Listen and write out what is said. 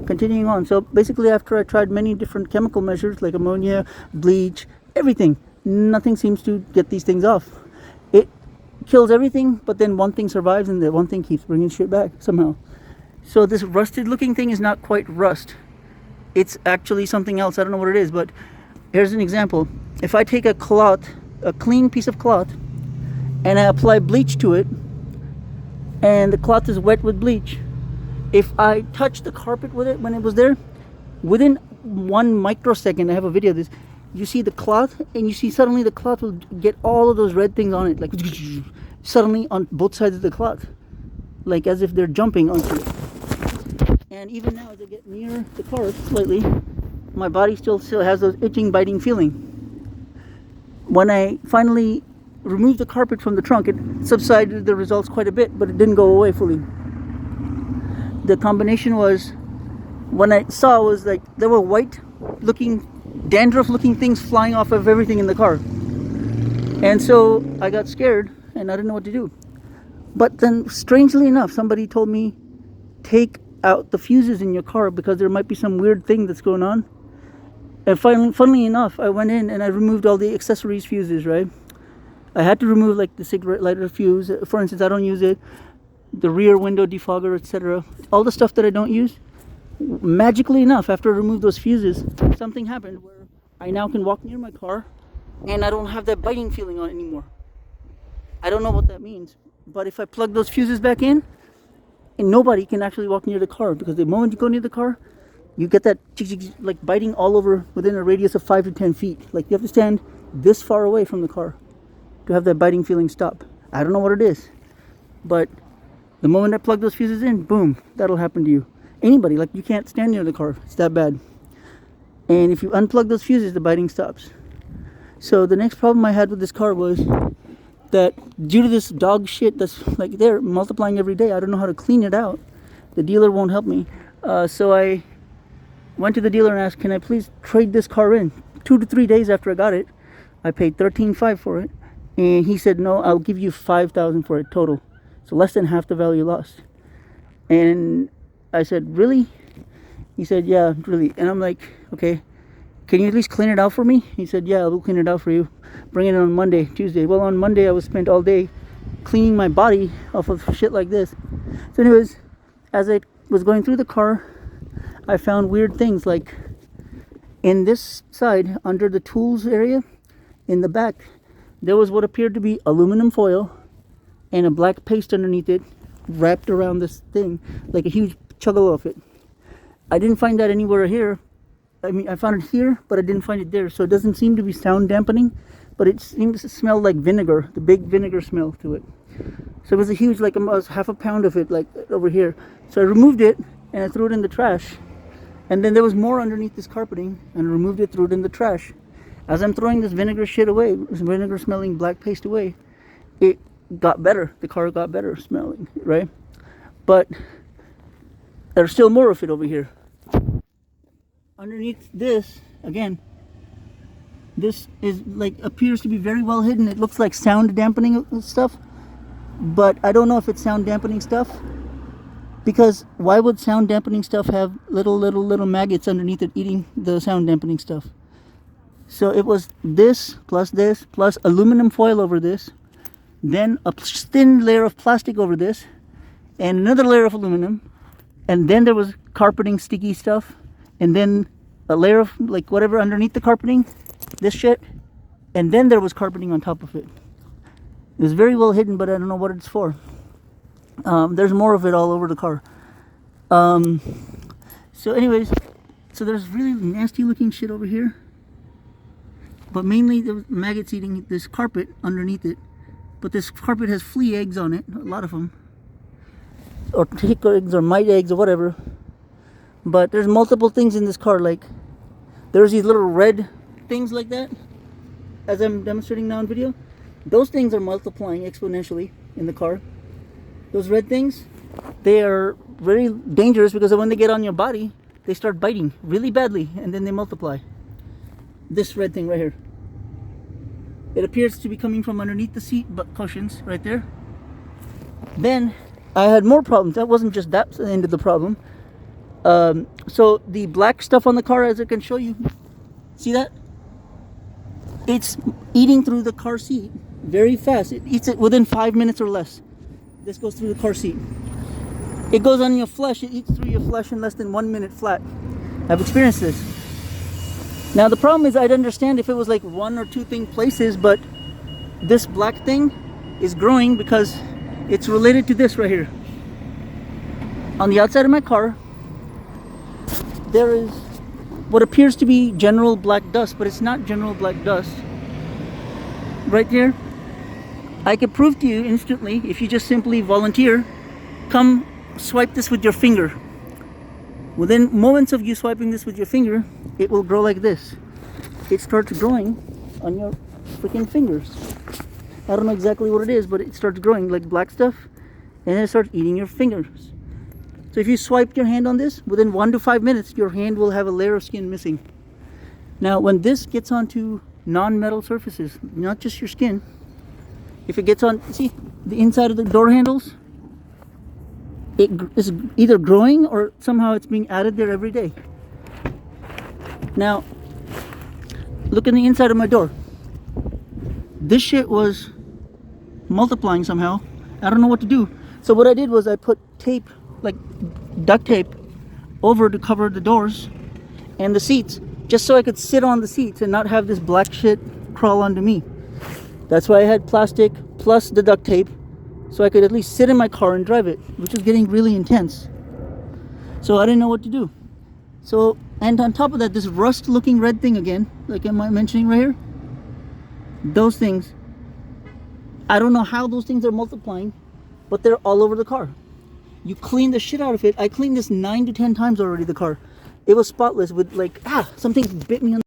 continuing on. So basically, after I tried many different chemical measures like ammonia, bleach, everything, nothing seems to get these things off. It kills everything, but then one thing survives, and the one thing keeps bringing shit back somehow. So this rusted looking thing is not quite rust. It's actually something else. I don't know what it is, but here's an example. If I take a cloth, a clean piece of cloth, and I apply bleach to it, and the cloth is wet with bleach, if I touch the carpet with it when it was there, within 1 microsecond, I have a video of this, you see the cloth, and you see suddenly the cloth will get all of those red things on it, like suddenly on both sides of the cloth, like as if they're jumping onto it. And even now, as I get near the car slightly, my body still has those itching, biting feeling. When I finally removed the carpet from the trunk, it subsided the results quite a bit, but it didn't go away fully. The combination was, when I saw, was like there were white looking, dandruff looking things flying off of everything in the car. And so I got scared and I didn't know what to do. But then, strangely enough, somebody told me, take out the fuses in your car because there might be some weird thing that's going on. And finally, funnily enough, I went in and I removed all the accessories fuses, right? I had to remove like the cigarette lighter fuse. For instance, I don't use it. The rear window defogger, etc. All the stuff that I don't use. Magically enough, after I removed those fuses, something happened where I now can walk near my car and I don't have that biting feeling on it anymore. I don't know what that means. But if I plug those fuses back in, and nobody can actually walk near the car, because the moment you go near the car, you get that like biting all over within a radius of 5 to 10 feet. Like you have to stand this far away from the car to have that biting feeling stop. I don't know what it is, but the moment I plug those fuses in, boom, that'll happen to you. Anybody, like you can't stand near the car. It's that bad. And if you unplug those fuses, the biting stops. So the next problem I had with this car was that due to this dog shit that's like they're multiplying every day, I don't know how to clean it out. The dealer won't help me. So I went to the dealer and asked, can I please trade this car in? 2 to 3 days after I got it, I paid $13,500 for it. And he said, no, I'll give you $5,000 for it total. So less than half the value lost. And I said, really? He said, yeah, really. And I'm like, okay, can you at least clean it out for me? He said, yeah, we'll clean it out for you. Bring it on Monday, Tuesday. Well, on Monday, I was spent all day cleaning my body off of shit like this. So anyways, as I was going through the car, I found weird things, like in this side, under the tools area, in the back, there was what appeared to be aluminum foil and a black paste underneath it, wrapped around this thing, like a huge chugga of it. I didn't find that anywhere here. I mean, I found it here, but I didn't find it there. So it doesn't seem to be sound dampening, but it seems to smell like vinegar, the big vinegar smell to it. So it was a huge, like almost half a pound of it, like over here. So I removed it and I threw it in the trash. And then there was more underneath this carpeting, and I removed it, threw it in the trash. As I'm throwing this vinegar shit away, this vinegar smelling black paste away, it got better. The car got better smelling, right? But there's still more of it over here. Underneath this, again, this is like, appears to be very well hidden. It looks like sound dampening stuff, but I don't know if it's sound dampening stuff, because why would sound dampening stuff have little maggots underneath it eating the sound dampening stuff? So it was this, plus aluminum foil over this, then a thin layer of plastic over this, and another layer of aluminum, and then there was carpeting sticky stuff, and then a layer of like whatever underneath the carpeting, this shit, and then there was carpeting on top of it. It was very well hidden, but I don't know what it's for. There's more of it all over the car. So anyways, so there's really nasty looking shit over here, but mainly the maggots eating this carpet underneath it. But this carpet has flea eggs on it, a lot of them, or tick eggs or mite eggs or whatever. But there's multiple things in this car, like there's these little red things like that, as I'm demonstrating now in video. Those things are multiplying exponentially in the car. Those red things, they are very dangerous because when they get on your body, they start biting really badly and then they multiply. This red thing right here, it appears to be coming from underneath the seat cushions right there. Then I had more problems. That wasn't just that end of the problem. So the black stuff on the car, as I can show you, see that? It's eating through the car seat very fast. It eats it within 5 minutes or less. This goes through the car seat. It goes on your flesh. It eats through your flesh in less than 1 minute flat. I've experienced this. Now the problem is, I'd understand if it was like one or two thing places, but this black thing is growing because it's related to this right here. On the outside of my car, there is what appears to be general black dust, but it's not general black dust. Right there, I could prove to you instantly, if you just simply volunteer, come swipe this with your finger. Within moments of you swiping this with your finger, it will grow like this. It starts growing on your freaking fingers. I don't know exactly what it is, but it starts growing like black stuff, and then it starts eating your fingers. So if you swipe your hand on this, within 1 to 5 minutes, your hand will have a layer of skin missing. Now, when this gets onto non-metal surfaces, not just your skin, if it gets on, see, the inside of the door handles, it is either growing or somehow it's being added there every day. Now, look in the inside of my door. This shit was multiplying somehow. I don't know what to do. So what I did was I put tape, like duct tape, over to cover the doors and the seats, just so I could sit on the seats and not have this black shit crawl onto me. That's why I had plastic plus the duct tape, so I could at least sit in my car and drive it, which was getting really intense. So I didn't know what to do. So, and on top of that, this rust looking red thing again, like am I mentioning right here? Those things, I don't know how those things are multiplying, but they're all over the car. You clean the shit out of it. I cleaned this 9 to 10 times already, the car. It was spotless with like, something bit me on